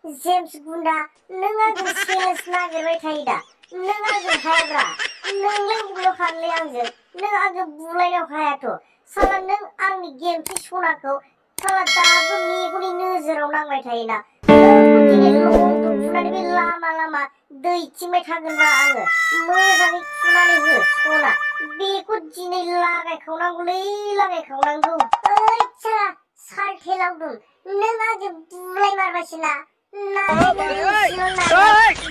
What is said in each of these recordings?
James गुन्दा नों आंजों challenge नागिरबाय थायो दा नों आंजों हायाब्रा नोंलाय बुलाव खारलै आंजों नों आंजों बुलायनायाव हायाथ' साला नों आंनि गेमथि सनाखौ साला दाबो मेगननि नोजोराव नांबाय थायोना नोंखौ दिनै लंथं फुनानै बे लामा लामा दैथिंबाय थागोनब्रा आङो मोजाङै फुनानै हो सना बेखौ दिनै लागायखावनांगौलै लागायखावनांगौ ओइ साला सालथेलाव दं नों आंजों बुलाय मारबायसोना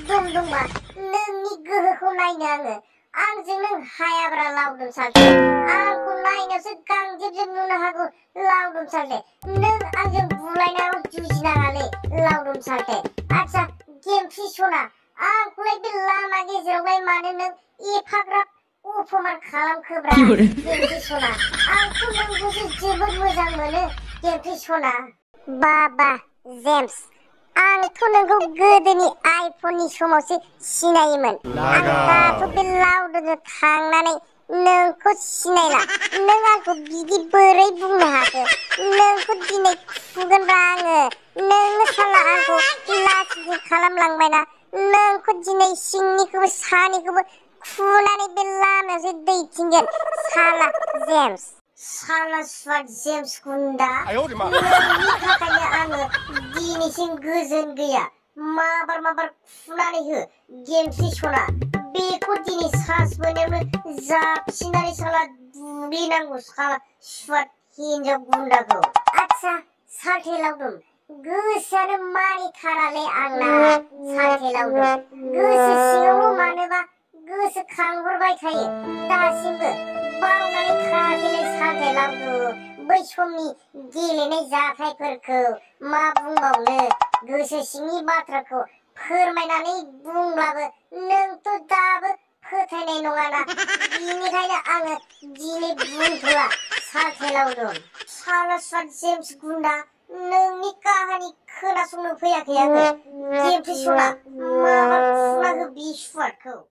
दम दंबा नोंनि गोहोखौ नायनो आंजों नों हायाब्रा लावदुम सालथे आंखौ नायनायावसो गांजेबजेब नुनो हागौ लावदुम सालथे नों आंजों बुलायनायाव जुजिनाङालै लावदुम सालथे आच्छा गेमथि सना आंखौलाय बे लामा गेजेरावलाय मानो नों एफाग्राब अपमान खालामखोब्रा गेमथि सना आंथ' नोंखौसो जोबोद मोजां मोनो गेमथि सना बाबा जेम्स आंथ' नोंखौ गोदोनि आइफननि समावसो सिनायोमोन आं दाथ' बे लावदुमजों थांनानै नोंखौ सिनायला नों आंखौ बिदि बोरै बुंनो हाखो नोंखौ दिनै फुगोनब्रा आङो नोंनो साला आंखौ लासिं खालामलांबायना नोंखौ दिनै सिंनिखौबो सानिखौबो फुनानै बे लामायावसो दैथिंगोन साला जेम्स साला सुवाट जेम्स गुन्दा नोंनि थाखायनो आङो दिनैसिम गोजोन गैया माबार फुनानै हो गेमथि सना बेखौ दिनै सास मोनायावनो जाबसिनानै साला दुगैनांगौ साला सुवाट हिन्जाव गुन्दाखौ आच्छा सालथे लावदुम गोसोआनो मानिथारालै आंना सालथे लावदुम गोसो सिङावल' मानोबा गोसोखांहरबाय थायो दासिमबो बावनानै थायाखैलै सालथे लावदुम बै समनि गेलेनाय जाथायफोरखौ मा बुंबावनो गोसो सिंनि बाथ्राखौ फोरमायनानै बुंब्लाबो नोंथ' दाबो फोथायनाय नङाना बिनिखायनो आङो दिनै बुंथ'ला सालथे लावदुम साला सुवाट जेम्स गुन्दा नोंनि काहानि खोनासंनो फैयाखै आङो गेमथि सना माबार फुना हो बि सुवाटखौ